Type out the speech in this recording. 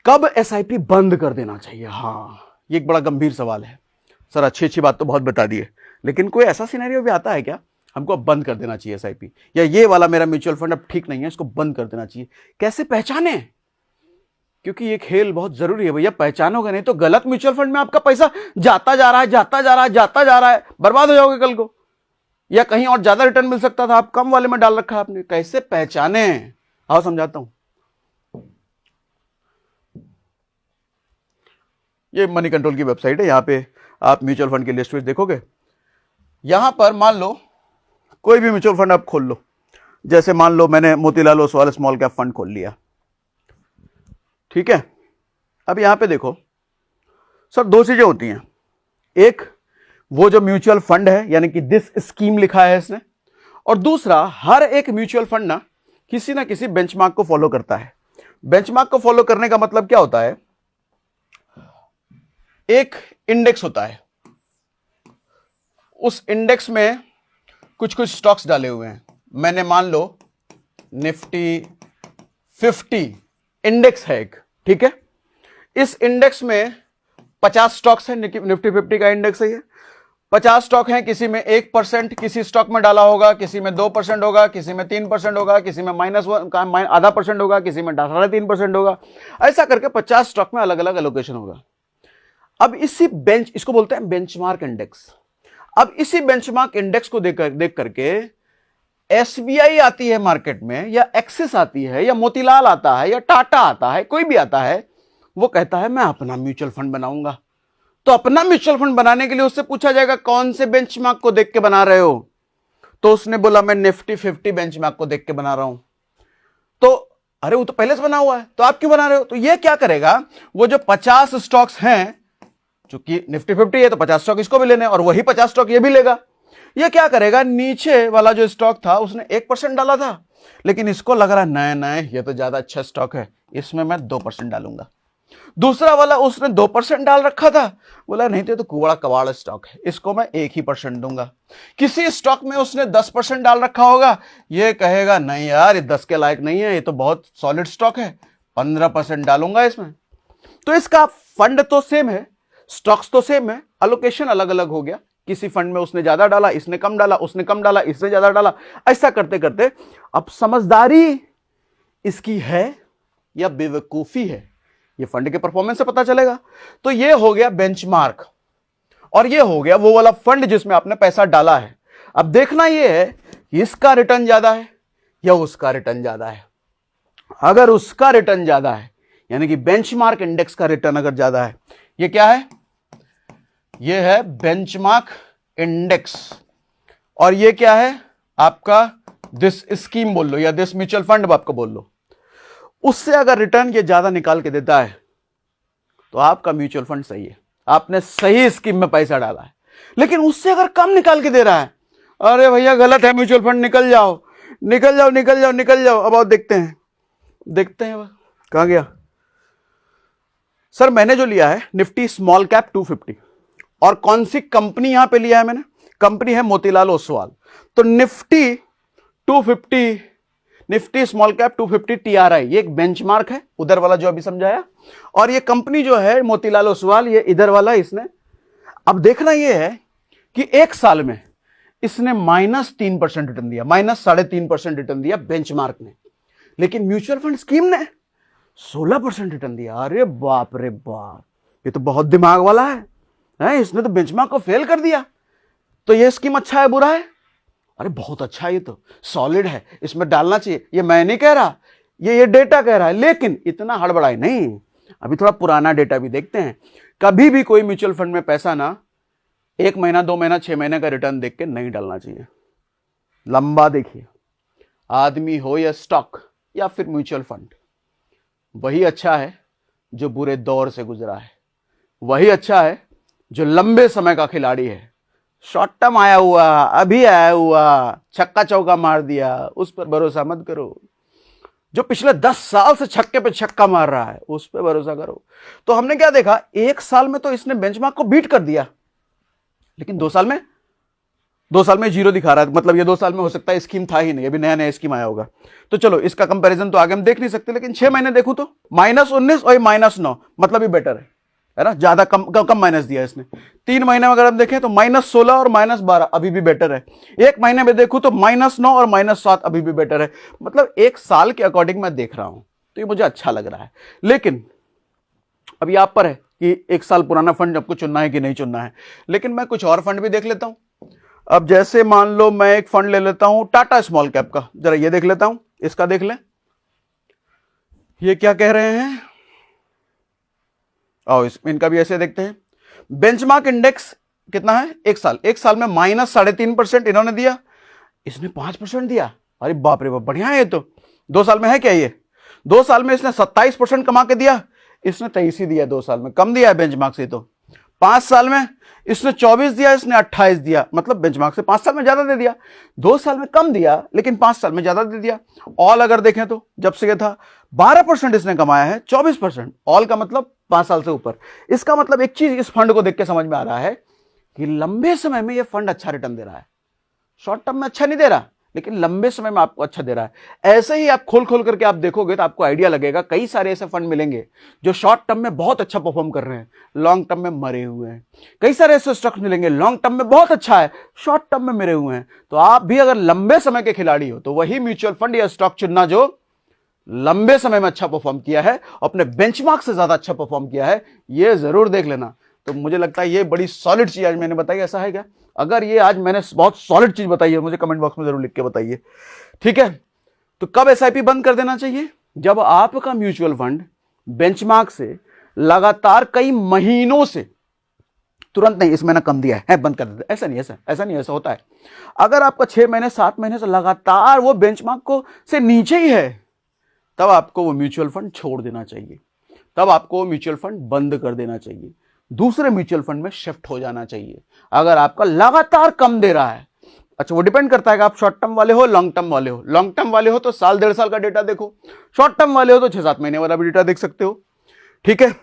कब एसआईपी बंद कर देना चाहिए? हाँ, ये एक बड़ा गंभीर सवाल है सर। अच्छी अच्छी बात तो बहुत बता दी है, लेकिन कोई ऐसा सिनेरियो भी आता है क्या हमको अब बंद कर देना चाहिए एसआईपी, या ये वाला मेरा म्यूचुअल फंड अब ठीक नहीं है, इसको बंद कर देना चाहिए? कैसे पहचाने? क्योंकि ये खेल बहुत जरूरी है भैया, पहचानोगे नहीं तो गलत म्यूचुअल फंड में आपका पैसा जाता जा रहा है, जाता जा रहा है, जाता जा रहा है, बर्बाद हो जाओगे कल को। या कहीं और ज्यादा रिटर्न मिल सकता था, आप कम वाले में डाल रखा है आपने। कैसे पहचाने? आओ समझाता हूं। ये मनी कंट्रोल की वेबसाइट है, यहां पे आप म्यूचुअल फंड की लिस्ट में देखोगे। यहां पर मान लो कोई भी म्यूचुअल फंड आप खोल लो, जैसे मान लो मैंने Motilal Oswal small cap fund खोल लिया, ठीक है। अब यहां पे देखो सर, दो चीजें होती हैं। एक वो जो म्यूचुअल फंड है, यानी कि दिस स्कीम लिखा है इसने, और दूसरा हर एक म्यूचुअल फंड ना किसी बेंचमार्क को फॉलो करता है। बेंचमार्क को फॉलो करने का मतलब क्या होता है? एक इंडेक्स होता है, उस इंडेक्स में कुछ कुछ स्टॉक्स डाले हुए हैं। मैंने मान लो निफ्टी 50 इंडेक्स है एक, ठीक है। इस इंडेक्स में 50 स्टॉक्स है, निफ्टी 50 का इंडेक्स है ये। 50 स्टॉक हैं, किसी में 1% किसी स्टॉक में डाला होगा, किसी में 2% होगा, किसी में 3% होगा, किसी में -1.5% होगा, किसी में 3.5% होगा। ऐसा करके 50 स्टॉक में अलग अलग एलोकेशन होगा। अब इसको बोलते हैं बेंचमार्क इंडेक्स। अब इसी बेंचमार्क इंडेक्स को देख करके एसबीआई आती है मार्केट में, या एक्सिस आती है, या मोतीलाल आता है, या टाटा आता है, कोई भी आता है, वो कहता है मैं अपना म्यूचुअल फंड बनाऊंगा। तो अपना म्यूचुअल फंड बनाने के लिए उससे पूछा जाएगा कौन से बेंचमार्क को देख के बना रहे हो? तो उसने बोला मैं निफ्टी 50 बेंचमार्क को देख के बना रहा हूं। तो अरे वो तो पहले से बना हुआ है, तो आप क्यों बना रहे हो? तो ये क्या करेगा, वो जो 50 स्टॉक्स हैं, चूंकि निफ्टी 50 है तो 50 स्टॉक इसको भी लेने, और वही 50 स्टॉक ये भी लेगा। ये क्या करेगा, नीचे वाला जो स्टॉक था उसने 1% डाला था, लेकिन इसको लग रहा है नए ये तो ज्यादा अच्छा स्टॉक है, इसमें मैं 2% डालूंगा। दूसरा वाला उसने 2% डाल रखा था, बोला नहीं तो कुबड़ा कबाड़ स्टॉक है, इसको मैं 1% दूंगा। किसी स्टॉक में उसने 10% डाल रखा होगा, ये कहेगा नहीं यार ये 10 के लायक नहीं है, ये तो बहुत सॉलिड स्टॉक है, 15% डालूंगा इसमें। तो इसका फंड तो सेम है, स्टॉक्स तो सेम है, अलोकेशन अलग अलग हो गया। किसी फंड में उसने ज्यादा डाला, इसने कम डाला, उसने कम डाला, इसने ज्यादा डाला। ऐसा करते करते अब समझदारी इसकी है या बेवकूफी है, ये फंड के परफॉर्मेंस से पता चलेगा। तो ये हो गया बेंचमार्क, और ये हो गया वो वाला फंड जिसमें आपने पैसा डाला है। अब देखना ये है कि इसका रिटर्न ज्यादा है या उसका रिटर्न ज्यादा है। अगर उसका रिटर्न ज्यादा है, यानी कि बेंचमार्क इंडेक्स का रिटर्न अगर ज्यादा है, ये क्या है, ये है बेंचमार्क इंडेक्स। और ये क्या है आपका, दिस स्कीम बोल लो या दिस म्यूचुअल फंड आपको बोल लो। उससे अगर रिटर्न ये ज्यादा निकाल के देता है तो आपका म्यूचुअल फंड सही है, आपने सही स्कीम में पैसा डाला है। लेकिन उससे अगर कम निकाल के दे रहा है, अरे भैया गलत है म्यूचुअल फंड, निकल जाओ निकल जाओ निकल जाओ निकल जाओ। अब आओ देखते हैं कहां गया सर। मैंने जो लिया है निफ्टी स्मॉल कैप 250, और कौन सी कंपनी यहां पे लिया है मैंने, कंपनी है मोतीलाल ओसवाल। तो Nifty 250, Nifty small cap 250 TRI, ये एक बेंचमार्क है, उधर वाला जो अभी समझाया। और ये कंपनी जो है मोतीलाल ओसवाल, ये इधर वाला इसने। अब देखना ये है कि एक साल में इसने -3% रिटर्न दिया, -3.5% रिटर्न दिया बेंचमार्क ने, लेकिन म्यूचुअल फंड स्कीम ने 16% रिटर्न दिया। अरे बाप रे बाप, ये तो बहुत दिमाग वाला है, इसने तो बेंचमार्क को फेल कर दिया। तो ये स्कीम अच्छा है बुरा है? अरे बहुत अच्छा है, ये तो सॉलिड है, इसमें डालना चाहिए। ये मैं नहीं कह रहा, ये डेटा कह रहा है, लेकिन इतना हड़बड़ाई नहीं। अभी थोड़ा पुराना डेटा भी देखते हैं। कभी भी कोई म्यूचुअल फंड में पैसा ना 1 महीना 2 महीना 6 महीने का रिटर्न देख के नहीं डालना चाहिए, लंबा देखिए। आदमी हो या स्टॉक या फिर म्यूचुअल फंड, वही अच्छा है जो बुरे दौर से गुजरा है, वही अच्छा है जो लंबे समय का खिलाड़ी है। शॉर्ट टर्म आया हुआ, अभी आया हुआ, छक्का चौका मार दिया, उस पर भरोसा मत करो। जो पिछले 10 साल से छक्के पे छक्का मार रहा है, उस पर भरोसा करो। तो हमने क्या देखा, 1 साल में तो इसने बेंचमार्क को बीट कर दिया, लेकिन 2 साल में 2 साल में जीरो दिखा रहा है, मतलब ये 2 साल में हो सकता है स्कीम था ही नहीं, अभी नया नया स्कीम आया होगा। तो चलो इसका कंपैरिजन तो आगे हम देख नहीं सकते, लेकिन 6 महीने देखूं तो -19 और -9, मतलब ये बेटर है ना, ज्यादा कम माइनस दिया है इसने। 3 महीने में अगर हम देखें तो -16 और -12 अभी भी बेटर है। 1 महीने में देखूं तो -9 और -7 अभी भी बेटर है। मतलब 1 साल के अकॉर्डिंग मैं देख रहा हूं तो ये मुझे अच्छा लग रहा है। लेकिन अभी आप पर है कि 1 साल पुराना फंड आपको चुनना है कि नहीं चुनना है। लेकिन मैं कुछ और फंड भी देख लेता हूं। अब जैसे मान लो मैं एक फंड ले लेता हूं टाटा स्मॉल कैप का, जरा ये देख लेता हूं, इसका देख लें, ये क्या कह रहे हैं। और इनका भी ऐसे देखते हैं। बेंचमार्क इंडेक्स कितना है, 1 साल, 1 साल में -3.5% इन्होंने दिया, इसने 5% दिया। अरे बाप रे बाप, बढ़िया है ये तो। 2 साल में है क्या ये? 2 साल में इसने 27% कमा के दिया, इसने 23 ही दिया 2 साल में, कम दिया है बेंचमार्क से। तो 5 साल में इसने 24 दिया, इसने 28 दिया, मतलब बेंचमार्क से 5 साल में ज्यादा दे दिया। 2 साल में कम दिया लेकिन 5 साल में ज्यादा दे दिया। ऑल अगर देखें तो जब से ये था 12% इसने कमाया है, 24%। ऑल का मतलब 5 साल से ऊपर। इसका मतलब एक चीज इस फंड को देख के समझ में आ रहा है कि लंबे समय में यह फंड अच्छा रिटर्न दे रहा है। शॉर्ट टर्म में अच्छा नहीं दे रहा, लेकिन लंबे समय में आपको अच्छा दे रहा है। ऐसे ही आप खोल खोल करके आप देखोगे तो आपको आइडिया लगेगा, कई सारे ऐसे फंड मिलेंगे जो शॉर्ट टर्म में बहुत अच्छा परफॉर्म कर रहे हैं, लॉन्ग टर्म में मरे हुए हैं। कई सारे ऐसे स्टॉक्स मिलेंगे लॉन्ग टर्म में बहुत अच्छा है, शॉर्ट टर्म में मरे हुए हैं। तो आप भी अगर लंबे समय के खिलाड़ी हो तो वही म्यूचुअल फंड या स्टॉक चुनना जो लंबे समय में अच्छा परफॉर्म किया है, अपने बेंचमार्क से ज्यादा अच्छा परफॉर्म किया है, यह जरूर देख लेना। तो मुझे लगता है ये बड़ी सॉलिड चीज आज मैंने बताई, ऐसा है क्या? अगर ये आज मैंने बहुत सॉलिड चीज बताई है मुझे कमेंट बॉक्स में जरूर लिख के बताइए, ठीक है। तो कब एसआईपी बंद कर देना चाहिए? जब आपका म्यूचुअल फंड बेंचमार्क से लगातार कई महीनों से, तुरंत नहीं इस महीना कम दिया है बंद कर देते, ऐसा नहीं, ऐसा होता है। अगर आपका 6 महीने 7 महीने से लगातार वो बेंचमार्क को से नीचे ही है, तब आपको वो म्यूचुअल फंड छोड़ देना चाहिए, तब आपको वो म्यूचुअल फंड बंद कर देना चाहिए, दूसरे म्यूचुअल फंड में शिफ्ट हो जाना चाहिए। अगर आपका लगातार कम दे रहा है, अच्छा वो डिपेंड करता है कि आप शॉर्ट टर्म वाले हो लॉन्ग टर्म वाले हो। लॉन्ग टर्म वाले हो तो साल 1.5 साल का डेटा देखो, शॉर्ट टर्म वाले हो तो 6-7 महीने वाला भी डेटा देख सकते हो, ठीक है।